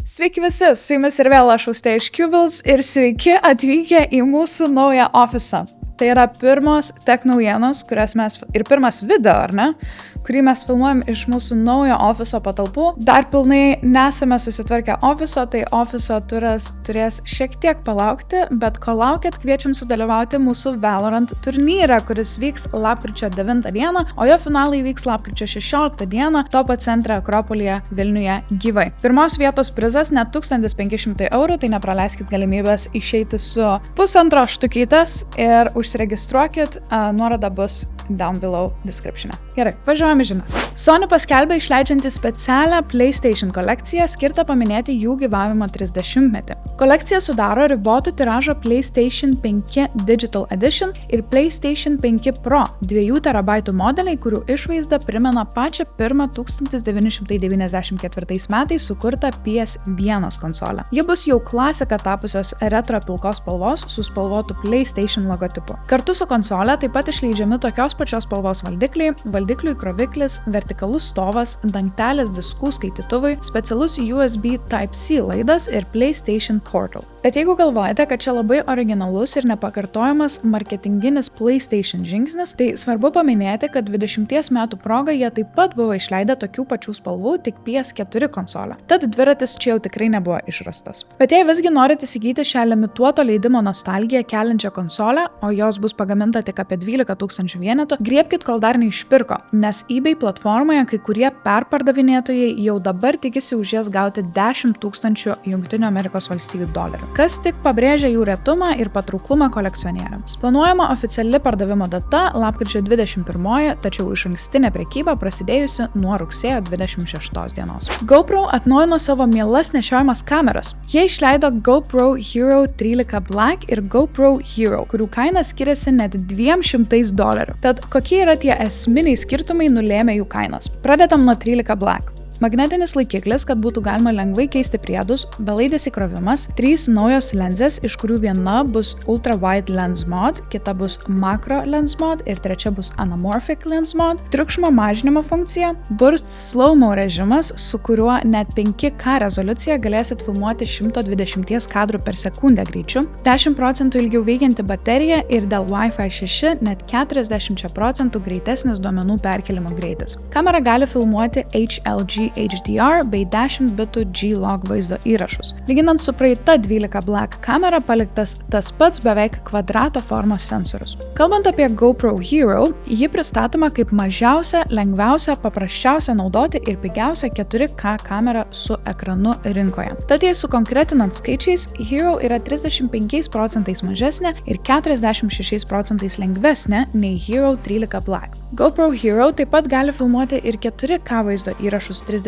Sveiki visi, su jumis ir vėl aš Austėja iš Cubils ir sveiki atvykę į mūsų naują ofisą. Tai yra pirmos tech naujienos, ir pirmas video, ar ne, kurį mes filmuojam iš mūsų naujo ofiso patalpų. Dar pilnai nesame susitvarkę ofiso, tai ofiso turas turės šiek tiek palaukti, bet kol laukiat, kviečiam sudalyvauti mūsų Valorant turnyre, kuris vyks lapkričio 9 dieną, o jo finalai vyks lapkričio 16 dieną Topo centre Akropolyje Vilniuje gyvai. Pirmos vietos prizas net 1500 €, tai nepraleiskit galimybės išeiti su 1,5 štukytės ir užsiregistruokit, nuoroda bus down below description. Gerai, važiuojame žinias. Sony paskelbė išleidžiantį specialią PlayStation kolekciją skirtą paminėti jų gyvavimo 30-metį. Kolekcija sudaro ribotų tiražo PlayStation 5 Digital Edition ir PlayStation 5 Pro 2 TB modeliai, kurių išvaizda primena pačią pirmą 1994 metais sukurtą PS1 konsolę. Ji bus jau klasika tapusios retro pilkos spalvos su spalvotu PlayStation logotipu. Kartu su konsole taip pat išleidžiami tokios pačios spalvos valdikliai, valdiklių įkroviklis, vertikalus stovas, dangtelis diskų skaitytuvui, specialus USB Type-C laidas ir PlayStation Portal. Bet jeigu galvojate, kad čia labai originalus ir nepakartojamas marketinginis PlayStation žingsnis, tai svarbu paminėti, kad 20 metų proga jie taip pat buvo išleidę tokių pačių spalvų, tik PS4 konsolę. Tad dviratis čia jau tikrai nebuvo išrastas. Bet jei visgi norite įsigyti šią limituoto leidimo nostalgiją keliančią konsolę, o jos bus pagaminta tik apie 12 000 vienetų, griebkit, kol dar neišpirko, nes eBay platformoje kai kurie perpardavinėtojai jau dabar tikisi už jas gauti 10 000 JAV, kas tik pabrėžia jų retumą ir patrauklumą kolekcionieriams. Planuojama oficiali pardavimo data lapkričio 21, tačiau išankstinė prekyba prasidėjusi nuo rugsėjo 26 dienos. GoPro atnaujino savo mielas nešiojamas kameras. Jie išleido GoPro Hero 13 Black ir GoPro Hero, kurių kaina skiriasi net $200. Tad kokie yra tie esminiai skirtumai nulėmė jų kainas? Pradedam nuo 13 Black. Magnetinis laikiklis, kad būtų galima lengvai keisti priedus, belaidis įkrovimas, 3 naujos lenzės, iš kurių viena bus Ultra Wide Lens Mod, kita bus Macro Lens Mod ir trečia bus Anamorphic Lens Mod, triukšmo mažinimo funkcija, Burst Slow-Mo režimas, su kuriuo net 5K rezoliuciją galėsit filmuoti 120 kadrų per sekundę greičiu, 10% ilgiau veikianti baterija ir dėl Wi-Fi 6 net 40% greitesnis duomenų perkelimo greitis. Kamera gali filmuoti HLG HDR bei 10 bitų G-Log vaizdo įrašus. Lyginant su praeita 12 Black kamera paliktas tas pats beveik kvadrato formos sensorius. Kalbant apie GoPro Hero, ji pristatoma kaip mažiausia, lengviausia, paprasčiausia naudoti ir pigiausia 4K kamera su ekranu rinkoje. Tad jei sukonkretinant skaičiais, Hero yra 35% mažesnė ir 46% lengvesnė nei Hero 13 Black. GoPro Hero taip pat gali filmuoti ir 4K vaizdo įrašus 30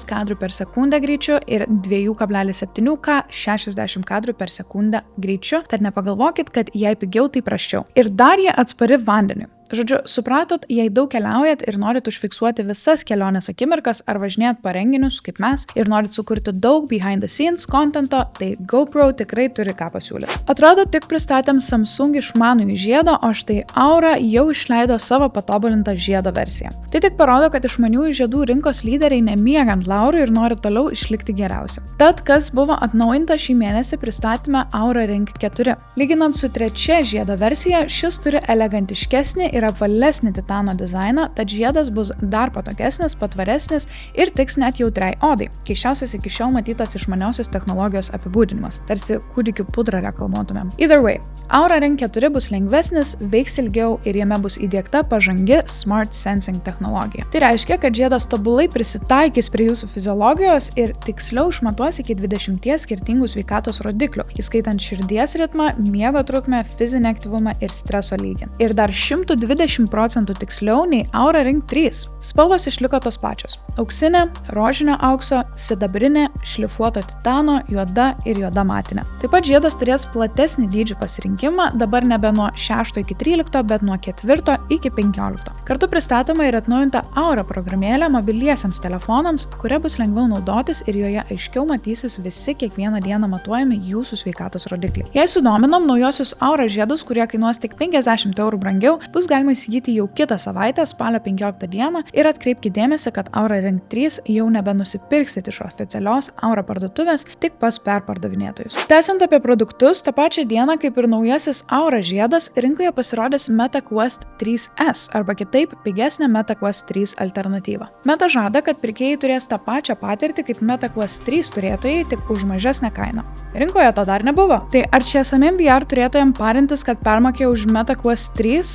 kadrų per sekundę greičiu ir 2,7K 60 kadrų per sekundę greičiu, tad nepagalvokit, kad jei pigiau, tai prasčiau. Ir dar jie atspari vandeniui. Žodžiu, supratot, jei daug keliaujat ir norit užfiksuoti visas kelionės akimirkas ar važinėt po renginius kaip mes ir norit sukurti daug behind the scenes contento, tai GoPro tikrai turi ką pasiūlyti. Atrodo, tik pristatėm Samsung išmanųjį žiedą, o štai Aura jau išleido savo patobulintą žiedo versiją. Tai tik parodo, kad išmaniųjų žiedų rinkos lyderiai nemiega ant laurų ir nori toliau išlikti geriausi. Tad, kas buvo atnaujinta šį mėnesį pristatyme Aura Ring 4. Lyginant su trečia žiedo versija, šis turi elegantiškesnį ir apvalesnį titano dizainą, tad žiedas bus dar patogesnis, patvaresnis ir tiks net jautriai odai. Keisčiausias iki šiol matytas išmaniosios technologijos apibūdinimas, tarsi kūdikių pudrą reklamuotumėm. Either way, Aura Ring 4 bus lengvesnis, veiks ilgiau ir jame bus įdiegta pažangi Smart Sensing technologija. Tai reiškia, kad žiedas tobulai prisitaikys prie jūsų fiziologijos ir tiksliau išmatuos iki 20 skirtingų sveikatos rodiklių, įskaitant širdies ritmą, miego trukmę, fizinį aktyvumą ir streso lygį. Ir dar 120% tiksliau nei Aura Ring 3. Spalvos išliko tos pačios. Auksinė, rožinio aukso, sidabrinė, šlifuoto titano, juoda ir juoda matinė. Taip pat žiedas turės platesnį dydžių pasirinkimą, dabar nebe nuo 6 iki 13, bet nuo 4 iki 15. Kartu pristatoma ir atnaujinta Aura programėlė mobiliesiems telefonams, kuria bus lengviau naudotis ir joje aiškiau matysis visi kiekvieną dieną matuojami jūsų sveikatos rodikliai. Jei sudominom naujosius Aura žiedus, kurie kainuos tik 50 € brangiau, bus galima įsigyti jau kitą savaitę, spalio 15 dieną, ir atkreipkite dėmesį, kad Aura Ring 3 jau nebenusipirksit iš oficialios Aura parduotuvės, tik pas perpardavinėtojus. Tęsiant apie produktus, tą pačią dieną, kaip ir naujasis Aura žiedas, rinkoje pasirodys Meta Quest 3S arba kitaip pigesnė Meta Quest 3 alternatyva. Meta žada, kad pirkėjai turės tą pačią patirtį kaip Meta Quest 3 turėtojai, tik už mažesnę kainą. Rinkoje to dar nebuvo. Tai ar čia esamiem VR turėtojams parintis, kad permokėjo už Meta Quest 3?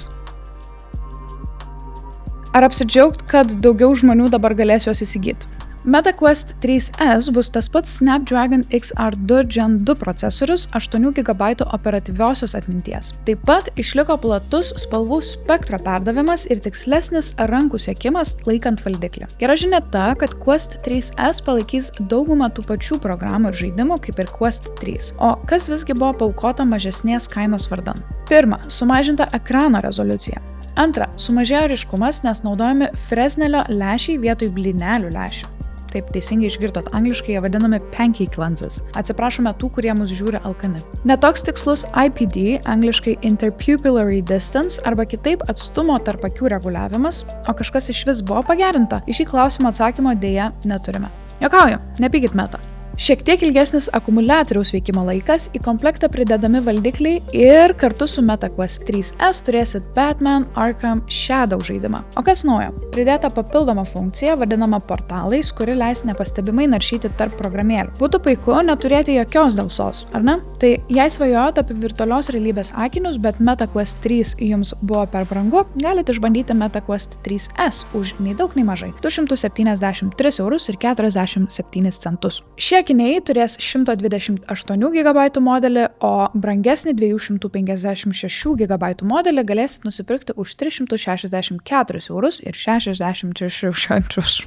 Ar apsidžiaugt, kad daugiau žmonių dabar galės juos įsigyti? Meta Quest 3S bus tas pats Snapdragon XR2 Gen 2 procesorius 8 GB operatyviosios atminties. Taip pat išliko platus spalvų spektro perdavimas ir tikslesnis rankų siekimas laikant valdiklį. Gera žinia ta, kad Quest 3S palaikys daugumą tų pačių programų ir žaidimų kaip ir Quest 3. O kas visgi buvo paaukota mažesnės kainos vardan? Pirma, sumažinta ekrano rezoliucija. Antra, sumažėjo ryškumas, nes naudojami Fresnelio lęšiai vietoj blynelių lęšių. Taip teisingai išgirdot, angliškai jie vadinami pancake lenses. Atsiprašome tų, kurie mus žiūri alkani. Netoks tikslus IPD, angliškai interpupillary distance, arba kitaip atstumo tarp akių reguliavimas, o kažkas išvis buvo pagerinta. Į šį klausimą atsakymo dėja neturime. Juokauju, nepykit Meta. Šiek tiek ilgesnis akumuliatoriaus veikimo laikas, į komplektą pridedami valdikliai ir kartu su Meta Quest 3S turėsit Batman Arkham Shadow žaidimą. O kas naujo? Pridėta papildoma funkcija, vadinama portalais, kuri leis nepastebimai naršyti tarp programėlių. Būtų puiku neturėti jokios delsos, ar ne? Tai jei svajojot apie virtualios realybės akinius, bet Meta Quest 3 jums buvo per brangu, galite išbandyti Meta Quest 3S už nei daug nei mažai – 273 eurus ir 47 centus. Šie akiniai turės 128 GB modelį, o brangesnį 256 GB modelį galėsit nusipirkti už 364 eurus ir 66 centus.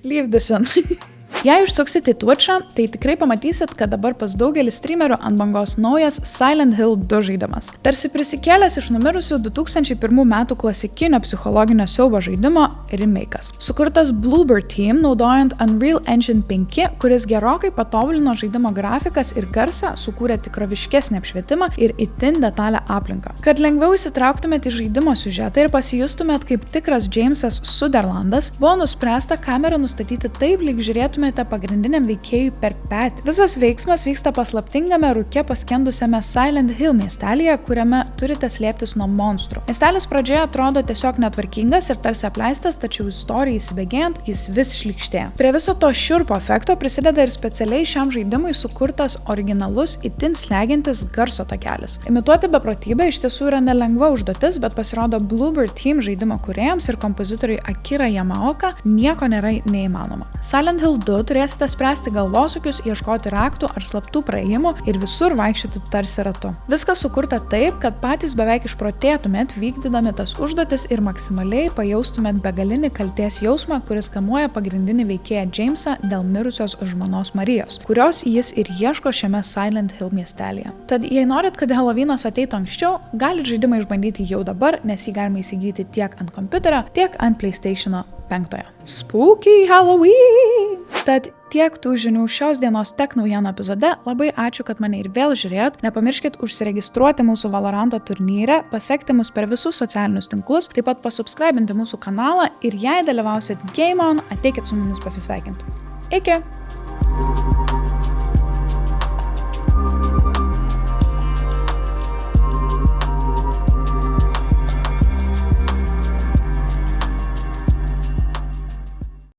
Leave this in. Jei užsuksit į Twitch'ą, tai tikrai pamatysit, kad dabar pas daugelį streamerių ant bangos naujas Silent Hill 2 žaidimas. Tarsi prisikėlęs iš numirusių 2001 metų klasikinio psichologinio siaubo žaidimo remake'as. Sukurtas Bloober Team naudojant Unreal Engine 5, kuris gerokai patobulino žaidimo grafikas ir garsą, sukūrė tikroviškesnį apšvietimą ir itin detalę aplinką. Kad lengviau įsitrauktumėt į žaidimo siužetą ir pasijustumėt kaip tikras Jamesas Sutherlandas, buvo nuspręsta kamerą nustatyti taip, lyg žiūrėtumėte pagrindiniam veikėjui per petį. Visas veiksmas vyksta paslaptingame rūke paskendusiame Silent Hill miestelėje, kuriame turite slėptis nuo monstrų. Miestelis pradžioje atrodo tiesiog netvarkingas ir tarsi apleistas, tačiau istorijai įsibėgėjant jis vis šlykštėja. Prie viso to šiurpo efekto prisideda ir specialiai šiam žaidimui sukurtas originalus, itin slegiantis garso takelis. Imituoti beprotybę iš tiesų yra nelengva užduotis, bet pasirodo Bloober Team žaidimo kūrėjams ir kompozitoriui Akira Yamaoka nieko nėra neįmanoma. Silent Hill 2 turėsite spręsti galvosukius, ieškoti raktų ar slaptų praėjimų ir visur vaikščioti tarsi ratu. Viskas sukurta taip, kad patys beveik išprotėtumėt vykdydami tas užduotis ir maksimaliai pajaustumėt begalinį kaltės jausmą, kuris kamuoja pagrindinį veikėją Jamesą dėl mirusios žmonos Marijos, kurios jis ir ieško šiame Silent Hill miestelėje. Tad jei norit, kad Halloweenas ateitų anksčiau, galit žaidimą išbandyti jau dabar, nes jį galima įsigyti tiek ant kompiuterio, tiek ant PlayStation 5. Spooky Halloween! Tad tiek tų žinių šios dienos tech naujienų epizode. Labai ačiū, kad mane ir vėl žiūrėjot. Nepamirškit užsiregistruoti mūsų Valoranto turnyre, pasekti mus per visus socialinius tinklus, taip pat pasubscribinti mūsų kanalą ir jei dalyvausit Game On, ateikit su mumis pasisveikinti. Iki!